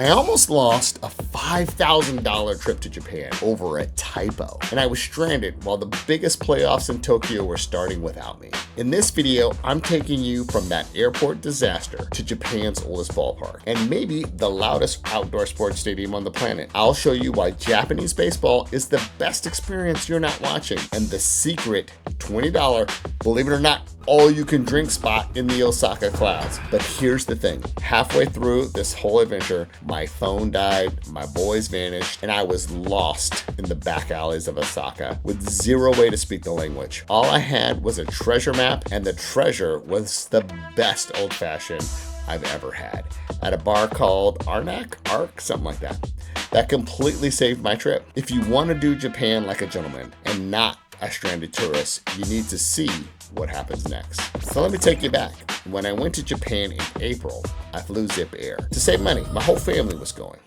I almost lost a $5,000 trip to Japan over a typo, and I was stranded while the biggest playoffs in Tokyo were starting without me. In this video, I'm taking you from that airport disaster to Japan's oldest ballpark, and maybe the loudest outdoor sports stadium on the planet. I'll show you why Japanese baseball is the best experience you're not watching, and the secret $20, believe it or not, all-you-can-drink spot in the Osaka clouds. But here's the thing. Halfway through this whole adventure, my phone died, my boys vanished, and I was lost in the back alleys of Osaka with zero way to speak the language. All I had was a treasure map, and the treasure was the best old-fashioned I've ever had at a bar called Arnack, something like that. That completely saved my trip. If you want to do Japan like a gentleman and not a stranded tourist, you need to see what happens next. So let me take you back. When I went to Japan in April, I flew Zip Air to save money. My whole family was going.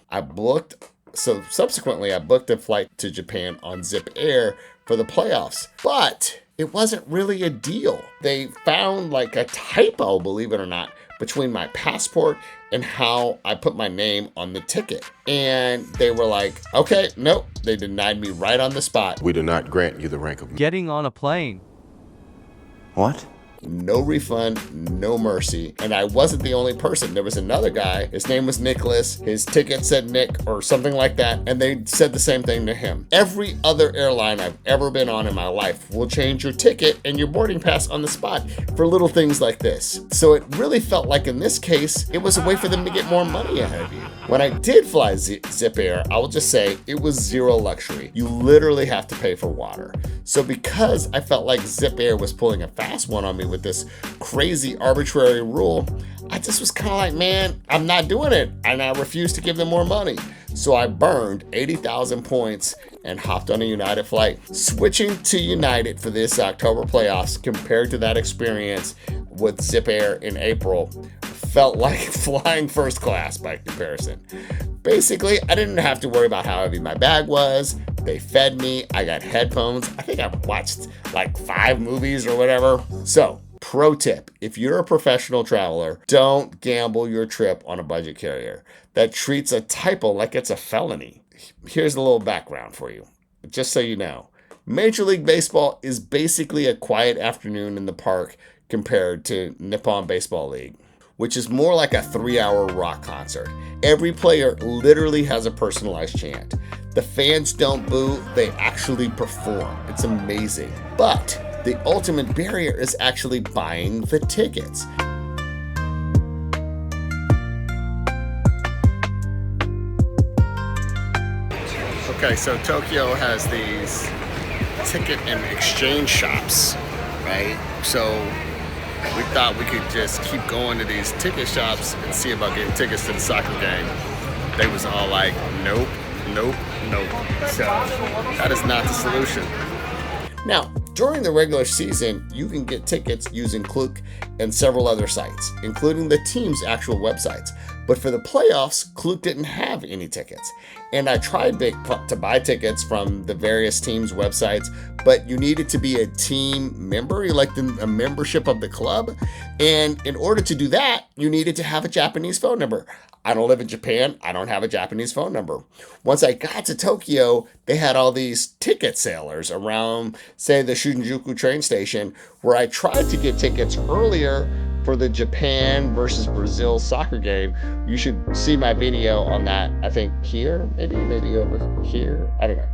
Subsequently I booked a flight to Japan on Zip Air for the playoffs, but it wasn't really a deal. They found like a typo, believe it or not, between my passport and how I put my name on the ticket. And they were like, okay, nope. They denied me right on the spot. We do not grant you the rank of getting on a plane. What? No refund, no mercy. And I wasn't the only person. There was another guy. His name was Nicholas. His ticket said Nick or something like that. And they said the same thing to him. Every other airline I've ever been on in my life will change your ticket and your boarding pass on the spot for little things like this. So it really felt like in this case, it was a way for them to get more money out of you. When I did fly Zip Air, I will just say it was zero luxury. You literally have to pay for water. So because I felt like Zip Air was pulling a fast one on me with this crazy arbitrary rule, I just was kind of like, man, I'm not doing it. And I refused to give them more money. So I burned 80,000 points and hopped on a United flight. Switching to United for this October playoffs compared to that experience with Zip Air in April felt like flying first class by comparison. Basically, I didn't have to worry about how heavy my bag was. They fed me. I got headphones. I think I watched like 5 movies or whatever. So, pro tip, if you're a professional traveler, don't gamble your trip on a budget carrier that treats a typo like it's a felony. Here's a little background for you, just so you know. Major League Baseball is basically a quiet afternoon in the park compared to Nippon Baseball League, which is more like a 3-hour rock concert. Every player literally has a personalized chant. The fans don't boo, they actually perform. It's amazing. But the ultimate barrier is actually buying the tickets. Okay, so Tokyo has these ticket and exchange shops, right? So we thought we could just keep going to these ticket shops and see about getting tickets to the soccer game. They was all like, nope, nope, nope. So that is not the solution. Now, during the regular season, you can get tickets using Klook and several other sites, including the team's actual websites. But for the playoffs, Klook didn't have any tickets. And I tried to buy tickets from the various teams' websites, but you needed to be a team member, a membership of the club. And in order to do that, you needed to have a Japanese phone number. I don't live in Japan. I don't have a Japanese phone number. Once I got to Tokyo, they had all these ticket sellers around, say, the Shinjuku train station, where I tried to get tickets earlier for the Japan versus Brazil soccer game. You should see my video on that. I think here, maybe over here. I don't know.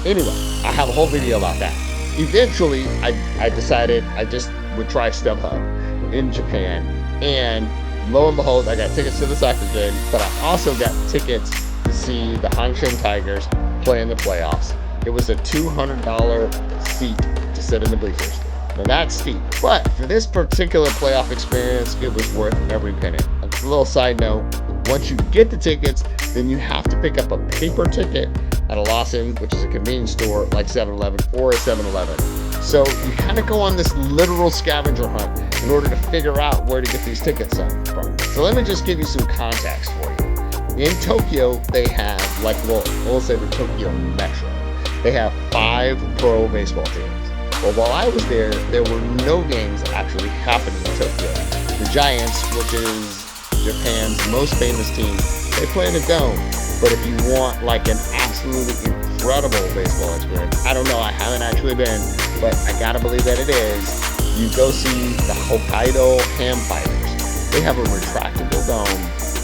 Anyway, I have a whole video about that. Eventually, I decided I just would try StubHub in Japan, and lo and behold, I got tickets to the soccer game, but I also got tickets to see the Hanshin Tigers play in the playoffs. It was a $200 seat to sit in the bleachers. Now that's steep, but for this particular playoff experience, it was worth every penny. A little side note, once you get the tickets, then you have to pick up a paper ticket at a Lawson, which is a convenience store like 7-Eleven or a 7-Eleven. So you kind of go on this literal scavenger hunt in order to figure out where to get these tickets from. So let me just give you some context for you. In Tokyo, they have, we'll say the Tokyo Metro. They have 5 pro baseball teams. Well, while I was there were no games actually happening in Tokyo. The Giants, which is Japan's most famous team, they play in a dome. But if you want like an absolutely incredible baseball experience, I don't know, I haven't actually been, but I gotta believe that it is. You go see the Hokkaido Ham Fighters. They have a retractable dome,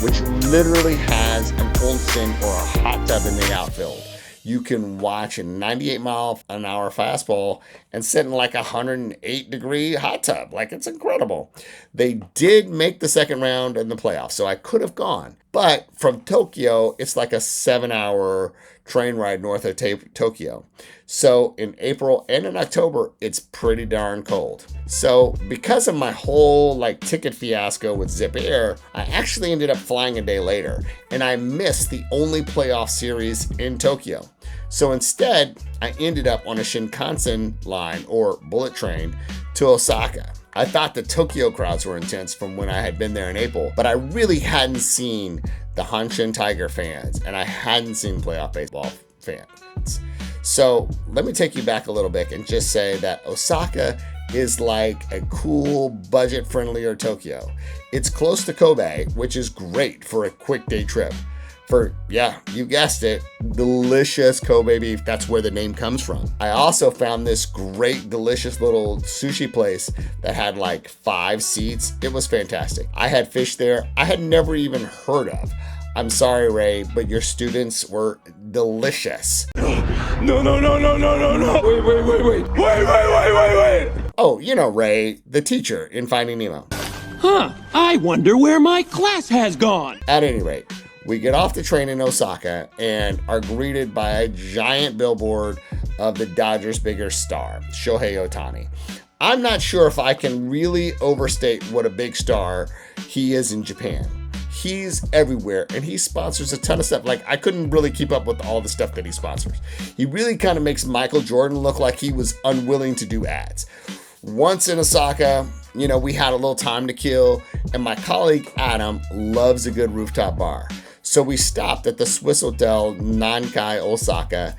which literally has an onsen or a hot tub in the outfield. You can watch a 98-mile-an-hour fastball and sit in like a 108-degree hot tub. Like, it's incredible. They did make the second round in the playoffs, so I could have gone. But from Tokyo, it's like a 7-hour train ride north of Tokyo. So in April and in October, it's pretty darn cold. So because of my whole like ticket fiasco with Zip Air, I actually ended up flying a day later, and I missed the only playoff series in Tokyo. So instead, I ended up on a Shinkansen line or bullet train to Osaka. I thought the Tokyo crowds were intense from when I had been there in April, but I really hadn't seen the Hanshin Tiger fans, and I hadn't seen playoff baseball fans. So let me take you back a little bit and just say that Osaka is like a cool, budget-friendlier Tokyo. It's close to Kobe, which is great for a quick day trip. For, yeah, you guessed it, delicious Kobe beef. That's where the name comes from. I also found this great, delicious little sushi place that had like 5 seats. It was fantastic. I had fish there I had never even heard of. I'm sorry, Ray, but your students were delicious. No. Wait. Oh, you know Ray, the teacher in Finding Nemo. Huh, I wonder where my class has gone. At any rate, we get off the train in Osaka and are greeted by a giant billboard of the Dodgers' biggest star, Shohei Ohtani. I'm not sure if I can really overstate what a big star he is in Japan. He's everywhere, and he sponsors a ton of stuff. Like, I couldn't really keep up with all the stuff that he sponsors. He really kind of makes Michael Jordan look like he was unwilling to do ads. Once in Osaka, you know, we had a little time to kill, and my colleague Adam loves a good rooftop bar. So we stopped at the Swiss Hotel Nankai Osaka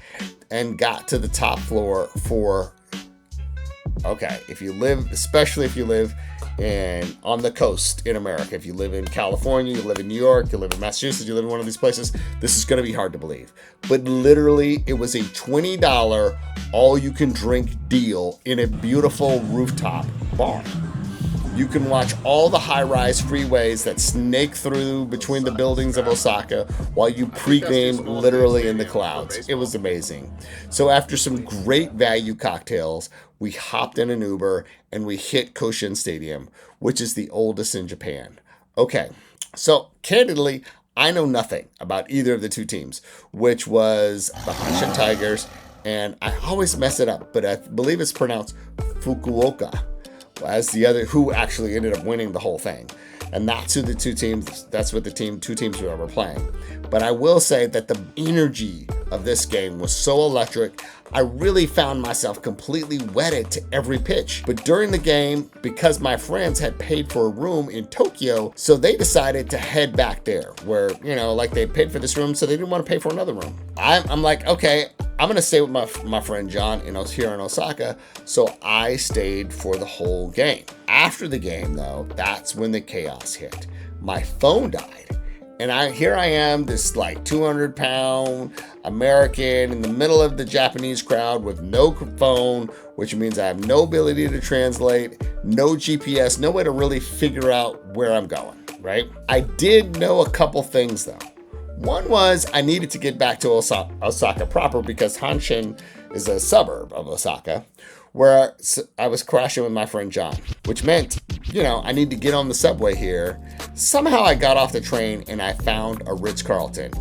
and got to the top floor for, okay, if you live, especially if you live on the coast in America, if you live in California, you live in New York, you live in Massachusetts, you live in one of these places, this is going to be hard to believe. But literally, it was a $20 all-you-can-drink deal in a beautiful rooftop bar. You can watch all the high-rise freeways that snake through between the buildings of Osaka while you pregame literally in the clouds. It was amazing. So after some great value cocktails, we hopped in an Uber and we hit Koshien Stadium, which is the oldest in Japan. Okay, so candidly, I know nothing about either of the two teams, which was the Hanshin Tigers, and I always mess it up, but I believe it's pronounced Fukuoka, as the other, who actually ended up winning the whole thing. And that's who the two teams were playing. But I will say that the energy of this game was so electric, I really found myself completely wedded to every pitch. But during the game, because my friends had paid for a room in Tokyo, so they decided to head back there where, you know, like they paid for this room, so they didn't want to pay for another room. I'm like, okay, I'm gonna stay with my friend John here in Osaka, so I stayed for the whole game. After the game, though, that's when the chaos hit. My phone died, and here I am, this like 200-pound American in the middle of the Japanese crowd with no phone, which means I have no ability to translate, no GPS, no way to really figure out where I'm going, right? I did know a couple things, though. One was I needed to get back to Osaka proper because Hanshin is a suburb of Osaka, where I was crashing with my friend John, which meant, you know, I need to get on the subway here. Somehow I got off the train and I found a Ritz-Carlton.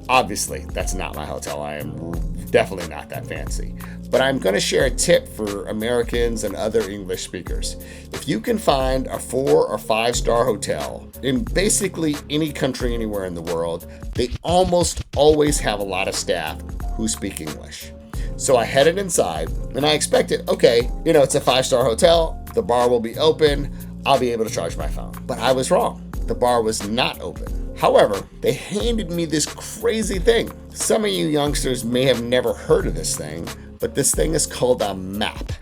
Obviously, that's not my hotel. I am definitely not that fancy. But I'm going to share a tip for Americans and other English speakers. If you can find a 4 or 5-star hotel in basically any country anywhere in the world, they almost always have a lot of staff who speak English. So I headed inside and I expected, okay, you know, it's a 5-star hotel, the bar will be open, I'll be able to charge my phone. But I was wrong. The bar was not open. However, they handed me this crazy thing. Some of you youngsters may have never heard of this thing, but this thing is called a map.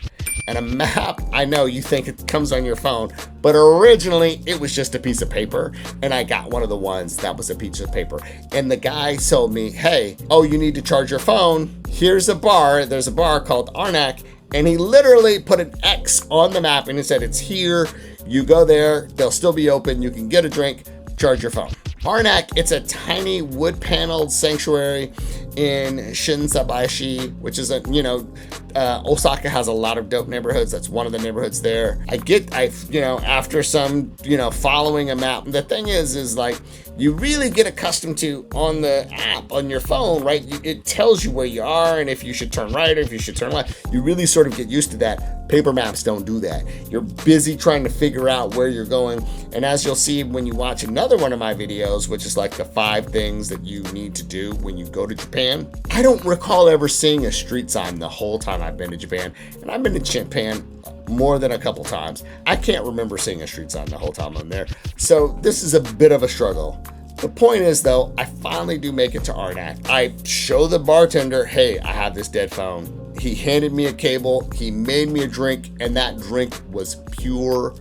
And a map, I know you think it comes on your phone, but originally it was just a piece of paper. And I got one of the ones that was a piece of paper. And the guy told me, hey, oh, you need to charge your phone. Here's a bar. There's a bar called Arnack. And he literally put an X on the map and he said, it's here. You go there, they'll still be open. You can get a drink, charge your phone. Arnack, it's a tiny wood paneled sanctuary in Shinsabashi, which is Osaka has a lot of dope neighborhoods. That's one of the neighborhoods there. After some, following a map, the thing is like, you really get accustomed to on the app on your phone, right? It tells you where you are and if you should turn right or if you should turn left. You really sort of get used to that. Paper maps don't do that. You're busy trying to figure out where you're going. And as you'll see when you watch another one of my videos, which is like the 5 things that you need to do when you go to Japan, I don't recall ever seeing a street sign the whole time I've been to Japan. And I've been to Japan more than a couple times. I can't remember seeing a street sign the whole time I'm there. So this is a bit of a struggle. The point is though, I finally do make it to Arnack. I show the bartender, hey, I have this dead phone. He handed me a cable, he made me a drink, and that drink was pure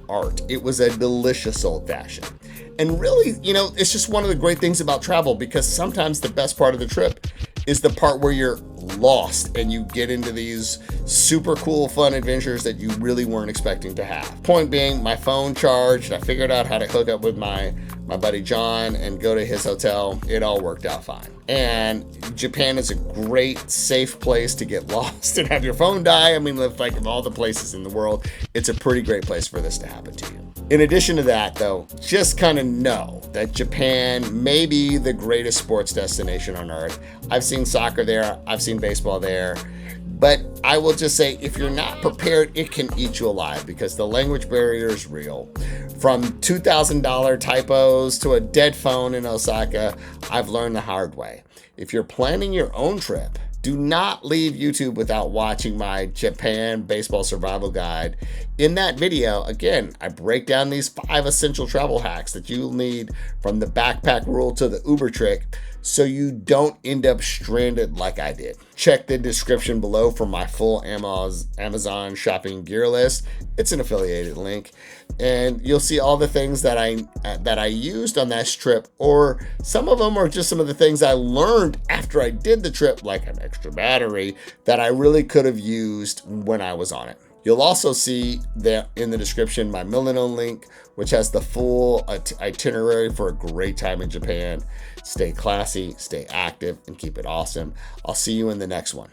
art. It was a delicious old fashioned. And really, it's just one of the great things about travel, because sometimes the best part of the trip is the part where you're lost and you get into these super cool, fun adventures that you really weren't expecting to have. Point being, my phone charged. I figured out how to hook up with my buddy John and go to his hotel. It all worked out fine. And Japan is a great, safe place to get lost and have your phone die. I mean, like of all the places in the world, it's a pretty great place for this to happen to you. In addition to that, though, just kind of know that Japan may be the greatest sports destination on earth. I've seen soccer there, I've seen baseball there, but I will just say, if you're not prepared, it can eat you alive because the language barrier is real. From $2,000 typos to a dead phone in Osaka, I've learned the hard way. If you're planning your own trip, do not leave YouTube without watching my Japan baseball survival guide. In that video, again, I break down these 5 essential travel hacks that you'll need, from the backpack rule to the Uber trick, so you don't end up stranded like I did. Check the description below for my full Amazon shopping gear list. It's an affiliated link, and you'll see all the things that I used on that trip, or some of them are just some of the things I learned after I did the trip, like an extra battery that I really could have used when I was on it. You'll also see that in the description my Milano link, which has the full itinerary for a great time in Japan. Stay classy, stay active, and keep it awesome. I'll see you in the next one.